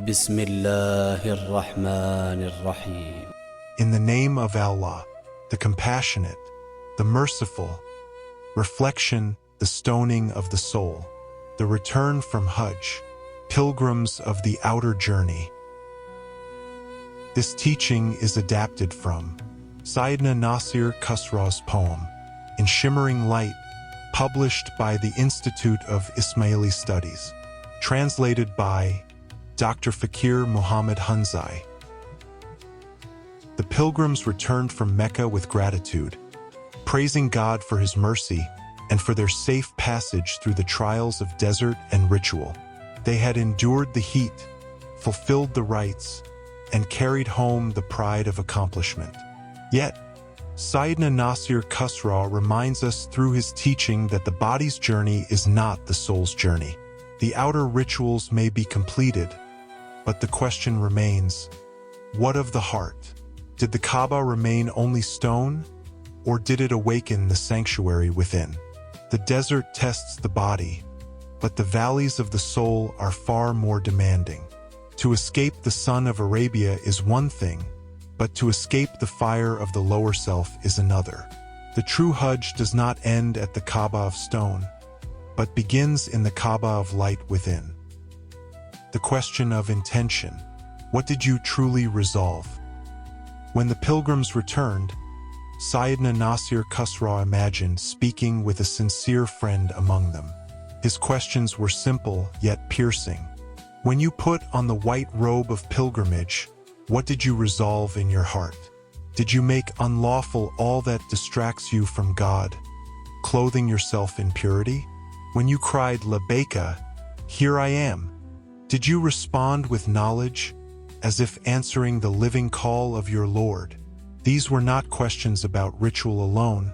Bismillah ar-Rahman ar-Rahim. In the name of Allah, the Compassionate, the Merciful. Reflection, the stoning of the soul, the return from Hajj, pilgrims of the outer journey. This teaching is adapted from Sayyidna Nasir Khusraw's poem, In Shimmering Light, published by the Institute of Ismaili Studies, translated by Dr. Fakir Muhammad Hunzai. The pilgrims returned from Mecca with gratitude, praising God for His mercy and for their safe passage through the trials of desert and ritual. They had endured the heat, fulfilled the rites, and carried home the pride of accomplishment. Yet, Sayyidna Nasir Khusraw reminds us through his teaching that the body's journey is not the soul's journey. The outer rituals may be completed, but the question remains, what of the heart? Did the Kaaba remain only stone, or did it awaken the sanctuary within? The desert tests the body, but the valleys of the soul are far more demanding. To escape the sun of Arabia is one thing, but to escape the fire of the lower self is another. The true Hajj does not end at the Kaaba of stone, but begins in the Kaaba of light within. The question of intention. What did you truly resolve? When the pilgrims returned, Sayyidna Nasir Khusraw imagined speaking with a sincere friend among them. His questions were simple yet piercing. When you put on the white robe of pilgrimage, what did you resolve in your heart? Did you make unlawful all that distracts you from God, clothing yourself in purity? When you cried, Labbaika, here I am, did you respond with knowledge, as if answering the living call of your Lord? These were not questions about ritual alone,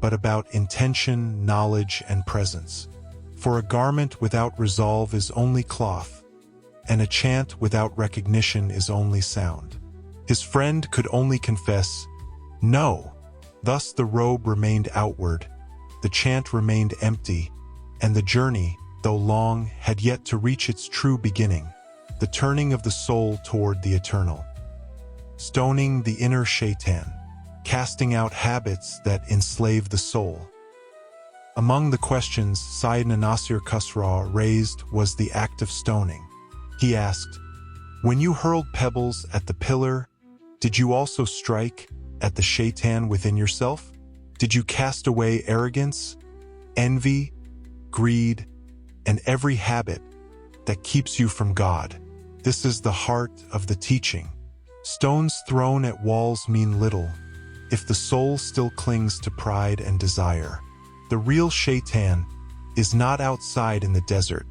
but about intention, knowledge, and presence. For a garment without resolve is only cloth, and a chant without recognition is only sound. His friend could only confess, no. Thus the robe remained outward, the chant remained empty, and the journey, though long, had yet to reach its true beginning, the turning of the soul toward the eternal. Stoning the inner Shaytan, casting out habits that enslave the soul. Among the questions Sayyidna Nasir Khusraw raised was the act of stoning. He asked, when you hurled pebbles at the pillar, did you also strike at the Shaytan within yourself? Did you cast away arrogance, envy, greed, and every habit that keeps you from God? This is the heart of the teaching. Stones thrown at walls mean little if the soul still clings to pride and desire. The real Shaytan is not outside in the desert.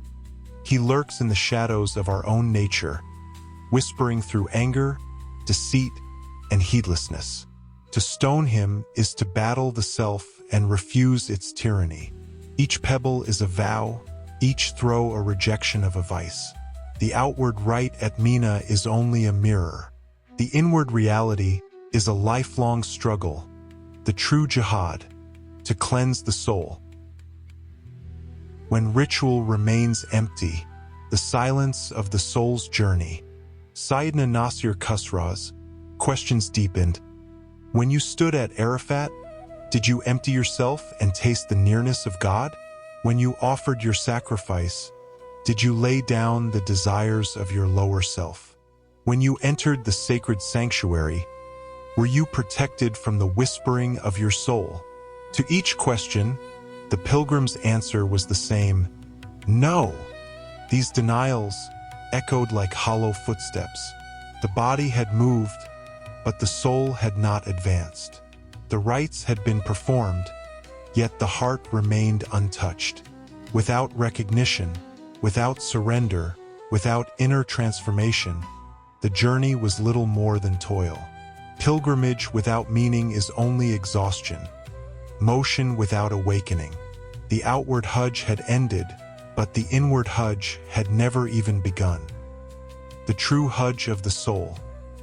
He lurks in the shadows of our own nature, whispering through anger, deceit, and heedlessness. To stone him is to battle the self and refuse its tyranny. Each pebble is a vow, each throw a rejection of a vice. The outward rite at Mina is only a mirror. The inward reality is a lifelong struggle, the true jihad, to cleanse the soul. When ritual remains empty, the silence of the soul's journey. Sayyidna Nasir Khusraw's questions deepened. When you stood at Arafat, did you empty yourself and taste the nearness of God? When you offered your sacrifice, did you lay down the desires of your lower self? When you entered the sacred sanctuary, were you protected from the whispering of your soul? To each question, the pilgrim's answer was the same, no. These denials echoed like hollow footsteps. The body had moved, but the soul had not advanced. The rites had been performed, yet the heart remained untouched. Without recognition, without surrender, without inner transformation, the journey was little more than toil. Pilgrimage without meaning is only exhaustion. Motion without awakening. The outward Hajj had ended, but the inward Hajj had never even begun. The true Hajj of the soul,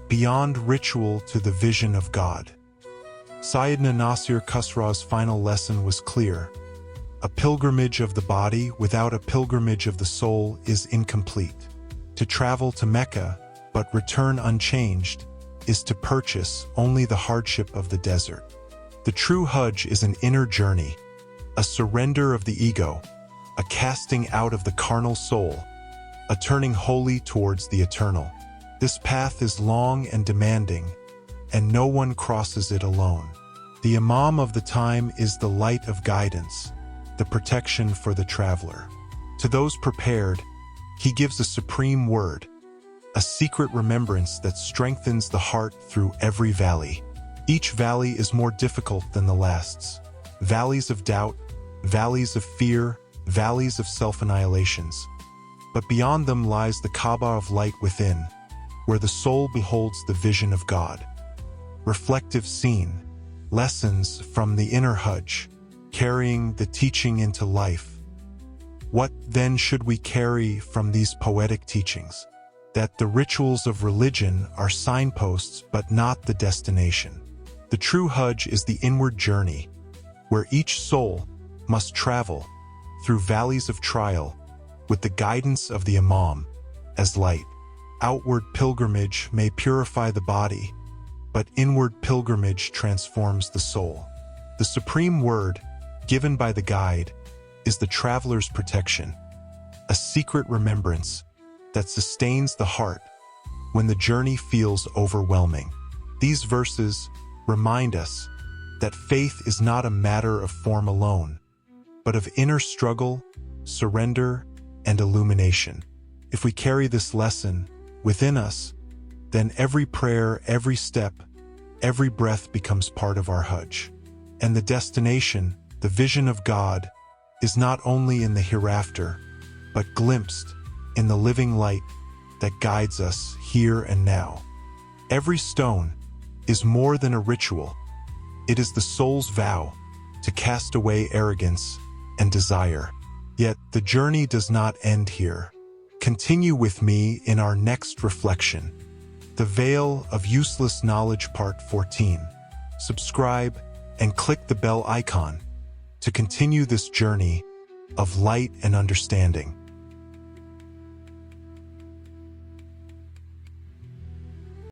beyond ritual to the vision of God. Sayyidna Nasir Khusraw's final lesson was clear. A pilgrimage of the body without a pilgrimage of the soul is incomplete. To travel to Mecca, but return unchanged, is to purchase only the hardship of the desert. The true Hajj is an inner journey, a surrender of the ego, a casting out of the carnal soul, a turning wholly towards the eternal. This path is long and demanding, and no one crosses it alone. The Imam of the time is the light of guidance, the protection for the traveler. To those prepared, he gives a supreme word, a secret remembrance that strengthens the heart through every valley. Each valley is more difficult than the last's. Valleys of doubt, valleys of fear, valleys of self-annihilations. But beyond them lies the Kaaba of light within, where the soul beholds the vision of God. Reflective scene, lessons from the inner Hajj, carrying the teaching into life. What then should we carry from these poetic teachings? That the rituals of religion are signposts but not the destination. The true Hajj is the inward journey, where each soul must travel through valleys of trial with the guidance of the Imam as light. Outward pilgrimage may purify the body, but inward pilgrimage transforms the soul. The supreme word, given by the guide, is the traveler's protection, a secret remembrance that sustains the heart when the journey feels overwhelming. These verses remind us that faith is not a matter of form alone, but of inner struggle, surrender, and illumination. If we carry this lesson within us, then every prayer, every step, every breath becomes part of our Hajj. And the destination, the vision of God, is not only in the hereafter, but glimpsed in the living light that guides us here and now. Every stone is more than a ritual. It is the soul's vow to cast away arrogance and desire. Yet the journey does not end here. Continue with me in our next reflection, The Veil of Useless Knowledge Part 14. Subscribe and click the bell icon to continue this journey of light and understanding.